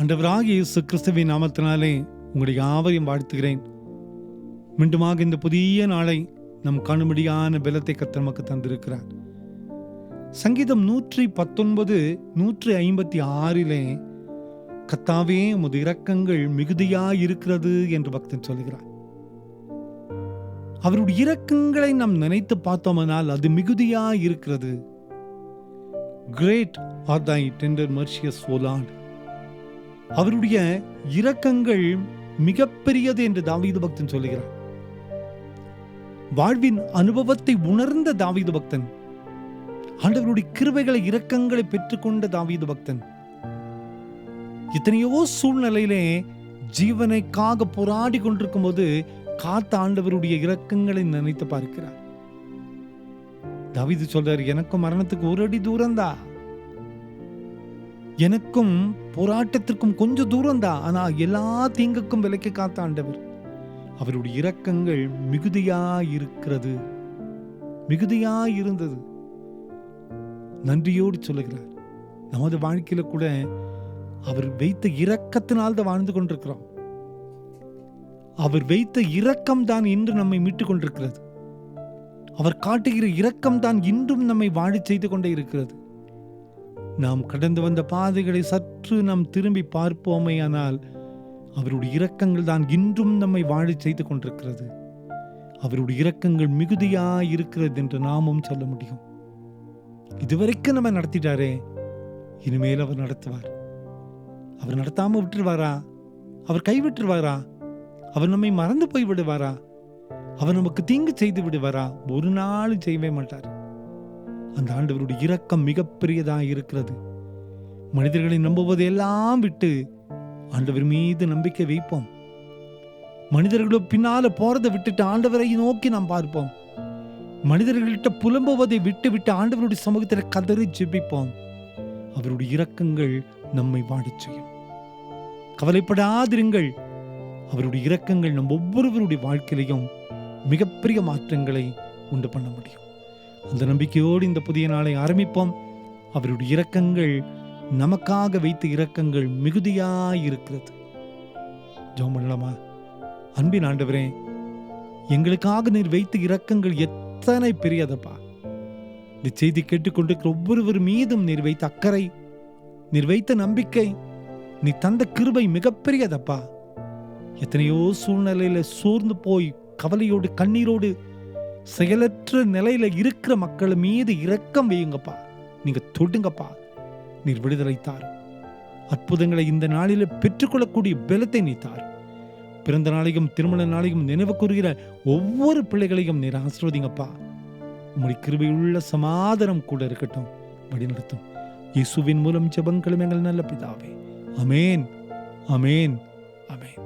ஆண்டவராகிய இயேசு கிறிஸ்துவின் நாமத்தினாலே உங்களுடைய யாவரையும் வாழ்த்துகிறேன். மீண்டுமாக இந்த புதிய நாளை நம் காணும்படியான பலத்தை கர்த்தர் நமக்கு தந்திருக்கிறார். சங்கீதம் 119 156 கர்த்தாவே உமது இரக்கங்கள் மிகுதியாயிருக்கிறது என்று பக்தன் சொல்கிறார். அவருடைய இரக்கங்களை நாம் நினைத்து பார்த்தோமானால் அது மிகுதியாயிருக்கிறது. Great are thy tender mercies, O Lord. அவருடைய இரக்கங்கள் மிகப்பெரியது என்று தாவீது பக்தன் சொல்லுகிறார். வாழ்வின் அனுபவத்தை உணர்ந்த தாவீது பக்தன், ஆண்டவருடைய கிருபைகளை இரக்கங்களை பெற்றுக்கொண்ட தாவீது பக்தன், எத்தனையோ சூழ்நிலையிலே ஜீவனைக்காக போராடி கொண்டிருக்கும் போது காத்த ஆண்டவருடைய இரக்கங்களை நினைத்து பார்க்கிறார். தாவீது சொல்றார், எனக்கும் மரணத்துக்கு ஒரு அடி தூரம்தா, எனக்கும் போராட்டத்திற்கும் கொஞ்சம் தூரம்தா, ஆனா எல்லா தீங்குக்கும் விலக்கி காத்த ஆண்டவர். அவருடைய இரக்கங்கள் மிகுதியாயிருக்கிறது, மிகுதியாயிருந்தது. நன்றியோடு சொல்லுகிறார். நமது வாழ்க்கையில கூட அவர் வைத்த இரக்கத்தினால் தான் வாழ்ந்து கொண்டிருக்கிறோம். அவர் வைத்த இரக்கம் தான் இன்று நம்மை மீட்டுக் கொண்டிருக்கிறது. அவர் காட்டுகிற இரக்கம் தான் இன்றும் நம்மை வாழ செய்து கொண்டே இருக்கிறது. நாம் கடந்து வந்த பாதைகளை சற்று நாம் திரும்பி பார்ப்போமே, ஆனால் அவருடைய இரக்கங்கள் தான் இன்றும் நம்மை வாழ செய்து கொண்டிருக்கிறது. அவருடைய இரக்கங்கள் மிகுதியாயிருக்கிறது என்று நாமும் சொல்ல முடியும். இதுவரைக்கும் நம்ம நடத்திட்டாரே, இனிமேல் அவர் நடத்துவார். அவர் நடத்தாம விட்டுருவாரா? அவர் கைவிட்டுருவாரா? அவர் நம்மை மறந்து போய் விடுவாரா? அவர் நமக்கு தீங்கு செய்து விடுவாரா? ஒரு நாளும் செய்யவே மாட்டார். அந்த ஆண்டவருடைய இரக்கம் மிகப்பெரியதாக இருக்கிறது. மனிதர்களை நம்புவதை எல்லாம் விட்டு ஆண்டவர் மீது நம்பிக்கை வைப்போம். மனிதர்களும் பின்னால போறதை விட்டுட்டு ஆண்டவரை நோக்கி நாம் பார்ப்போம். மனிதர்கள்ட்ட புலம்புவதை விட்டு விட்டு ஆண்டவருடைய சமூகத்தில் கதறி ஜெபிப்போம். அவருடைய இரக்கங்கள் நம்மை வாழச் செய்யும். கவலைப்படாதிருங்கள். அவருடைய இரக்கங்கள் நம் ஒவ்வொருவருடைய வாழ்க்கையிலையும் மிகப்பெரிய மாற்றங்களை உண்டு பண்ண முடியும். அந்த நம்பிக்கையோடு இந்த புதிய நாளை ஆரம்பிப்போம். அவருடைய இரக்கங்கள், நமக்காக வைத்த இரக்கங்கள் மிகுதியாயிருக்கிறது. ஜெபம் பண்ணலாமா? அன்பின் ஆண்டவரே, எங்களுக்காக நீர் வைத்த இரக்கங்கள் எத்தனை பெரியதப்பா. இந்த செய்தி கேட்டுக்கொண்டிருக்கிற ஒவ்வொருவர் மீதும் நீர் வைத்த அக்கறை, நீர் வைத்த நம்பிக்கை, நீ தந்த கிருபை மிகப்பெரியதப்பா. எத்தனையோ சூழ்நிலையில சோர்ந்து போய் கவலையோடு கண்ணீரோடு செயலற்ற நிலையில இருக்கிற மக்கள் மீது இரக்கம் வையுங்கப்பா. நீங்க தொடுங்கப்பா. நீர் விடுதலை தார். அற்புதங்களை இந்த நாளில பெற்றுக்கொள்ளக்கூடிய பலத்தை நீ தார். பிறந்த நாளையும் திருமண நாளையும் நினைவு கூறுகிற ஒவ்வொரு பிள்ளைகளையும் நீர் ஆசீர்வதிங்கப்பா. உம்முடைய கிருபையுள்ள சமாதானம் கூட இருக்கட்டும், வழிநடத்தும். இயேசுவின் மூலம் ஜெபங்களும் எங்கள் நல்ல பிதாவே. ஆமென், ஆமென், ஆமென்.